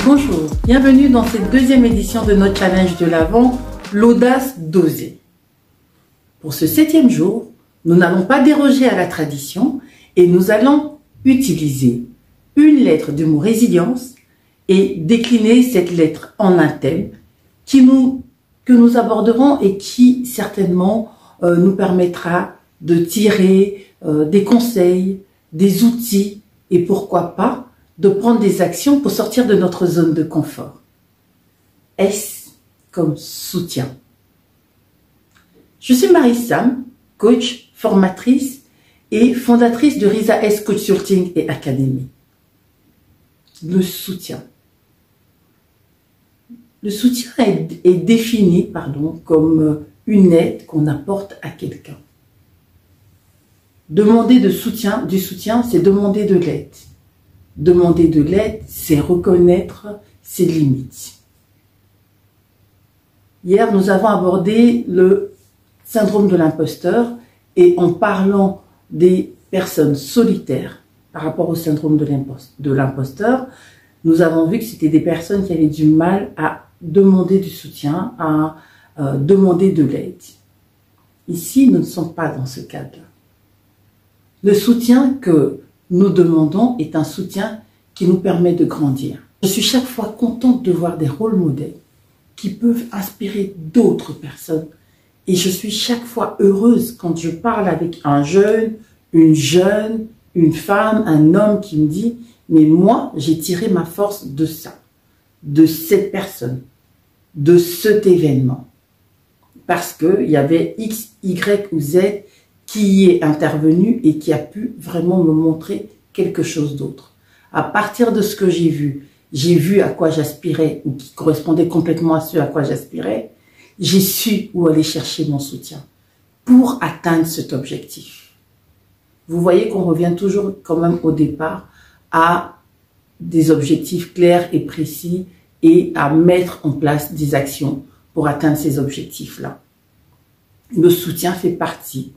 Bonjour, bienvenue dans cette deuxième édition de notre challenge de l'Avent, l'audace d'oser. Pour ce 7e jour, nous n'allons pas déroger à la tradition et nous allons utiliser une lettre du mot résilience et décliner cette lettre en un thème que nous aborderons et qui certainement nous permettra de tirer des conseils, des outils et pourquoi pas de prendre des actions pour sortir de notre zone de confort. S comme soutien. Je suis Marie Sam, coach, formatrice et fondatrice de Risa S Consulting et Academy. Le soutien. Le soutien est défini comme une aide qu'on apporte à quelqu'un. Demander du soutien, c'est demander de l'aide. Demander de l'aide, c'est reconnaître ses limites. Hier, nous avons abordé le syndrome de l'imposteur et en parlant des personnes solitaires par rapport au syndrome de l'imposteur, nous avons vu que c'était des personnes qui avaient du mal à demander du soutien, à demander de l'aide. Ici, nous ne sommes pas dans ce cadre-là. Le soutien que nous demandons est un soutien qui nous permet de grandir. Je suis chaque fois contente de voir des rôles modèles qui peuvent inspirer d'autres personnes. Et je suis chaque fois heureuse quand je parle avec un jeune, une femme, un homme qui me dit « Mais moi, j'ai tiré ma force de ça, de cette personne, de cet événement. » Parce qu'il y avait X, Y ou Z qui y est intervenu et qui a pu vraiment me montrer quelque chose d'autre. À partir de ce que j'ai vu à quoi j'aspirais ou qui correspondait complètement à ce à quoi j'aspirais, j'ai su où aller chercher mon soutien pour atteindre cet objectif. Vous voyez qu'on revient toujours quand même au départ à des objectifs clairs et précis et à mettre en place des actions pour atteindre ces objectifs-là. Le soutien fait partie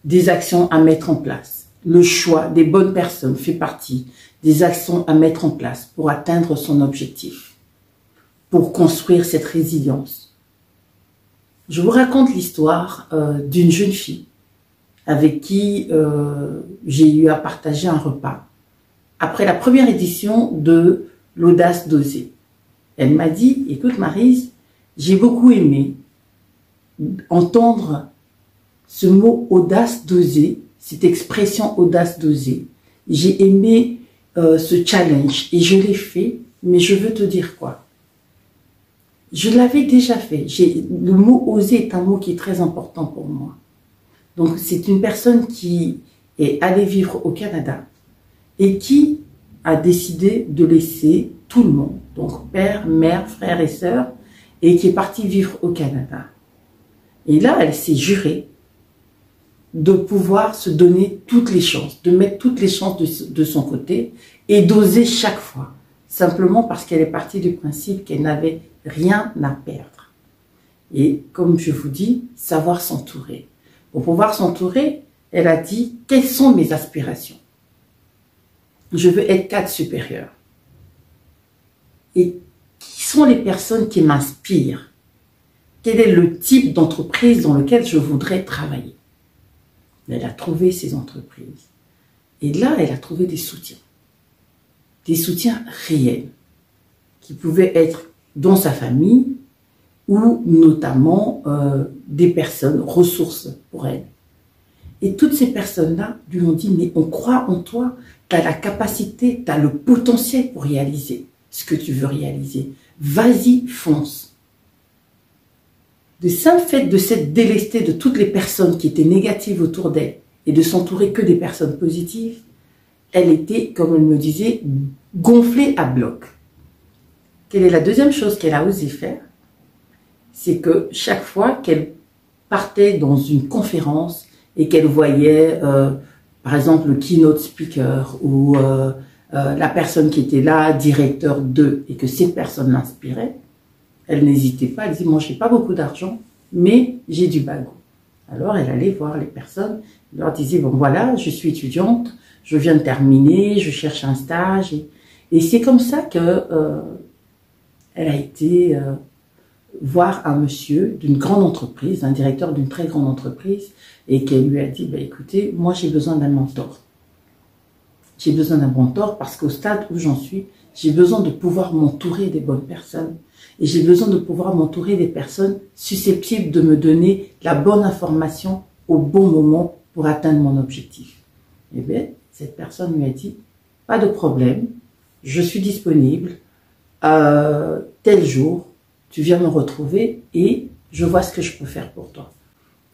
des actions à mettre en place. Le choix des bonnes personnes fait partie des actions à mettre en place pour atteindre son objectif, pour construire cette résilience. Je vous raconte l'histoire d'une jeune fille avec qui j'ai eu à partager un repas. Après la première édition de l'audace d'oser, elle m'a dit « Écoute Maryse, j'ai beaucoup aimé entendre ce mot audace d'oser, cette expression audace d'oser. J'ai aimé ce challenge et je l'ai fait, mais je veux te dire quoi? Je l'avais déjà fait. Le mot oser est un mot qui est très important pour moi. Donc c'est une personne qui est allée vivre au Canada et qui a décidé de laisser tout le monde, donc père, mère, frères et sœurs, et qui est partie vivre au Canada. Et là, elle s'est jurée de pouvoir se donner toutes les chances, de mettre toutes les chances de son côté et d'oser chaque fois, simplement parce qu'elle est partie du principe qu'elle n'avait rien à perdre. Et comme je vous dis, savoir s'entourer. Pour pouvoir s'entourer, elle a dit « Quelles sont mes aspirations? Je veux être cadre supérieur. Et qui sont les personnes qui m'inspirent? Quel est le type d'entreprise dans lequel je voudrais travailler ?» Elle a trouvé ces entreprises. Et là, elle a trouvé des soutiens réels, qui pouvaient être dans sa famille ou notamment des personnes ressources pour elle. Et toutes ces personnes-là lui ont dit, mais on croit en toi, tu as la capacité, tu as le potentiel pour réaliser ce que tu veux réaliser. Vas-y, fonce. Le simple fait de s'être délestée de toutes les personnes qui étaient négatives autour d'elle et de s'entourer que des personnes positives, elle était, comme elle me disait, gonflée à bloc. Quelle est la deuxième chose qu'elle a osé faire? C'est que chaque fois qu'elle partait dans une conférence et qu'elle voyait, par exemple, le keynote speaker ou la personne qui était là, directeur d'eux, et que cette personne l'inspirait, elle n'hésitait pas, elle disait, moi, je n'ai pas beaucoup d'argent, mais j'ai du bagou. Alors, elle allait voir les personnes, elle leur disait, bon, voilà, je suis étudiante, je viens de terminer, je cherche un stage. Et c'est comme ça que elle a été voir un monsieur d'une grande entreprise, un directeur d'une très grande entreprise, et qu'elle lui a dit, bah, écoutez, moi j'ai besoin d'un mentor. J'ai besoin d'un mentor parce qu'au stade où j'en suis, j'ai besoin de pouvoir m'entourer des bonnes personnes. Et j'ai besoin de pouvoir m'entourer des personnes susceptibles de me donner la bonne information au bon moment pour atteindre mon objectif. Eh bien, cette personne lui a dit, pas de problème, je suis disponible, tel jour, tu viens me retrouver et je vois ce que je peux faire pour toi.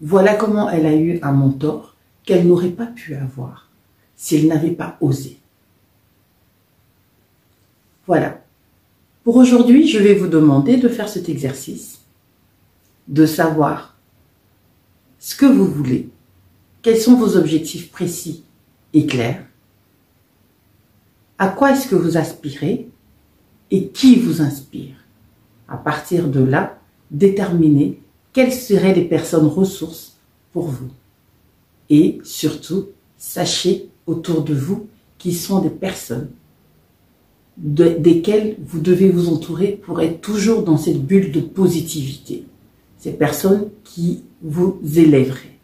Voilà comment elle a eu un mentor qu'elle n'aurait pas pu avoir si elle n'avait pas osé. Voilà. Pour aujourd'hui, je vais vous demander de faire cet exercice, de savoir ce que vous voulez, quels sont vos objectifs précis et clairs, à quoi est-ce que vous aspirez et qui vous inspire. À partir de là, déterminez quelles seraient les personnes ressources pour vous. Et surtout, sachez autour de vous qui sont des personnes desquelles vous devez vous entourer pour être toujours dans cette bulle de positivité. Ces personnes qui vous élèveraient.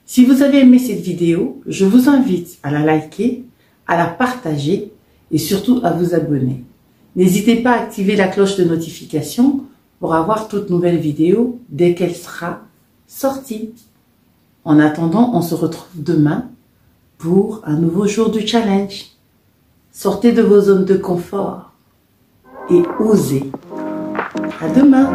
Si vous avez aimé cette vidéo, je vous invite à la liker, à la partager et surtout à vous abonner. N'hésitez pas à activer la cloche de notification pour avoir toute nouvelle vidéo dès qu'elle sera sortie. En attendant, on se retrouve demain pour un nouveau jour du challenge. Sortez de vos zones de confort et osez. À demain!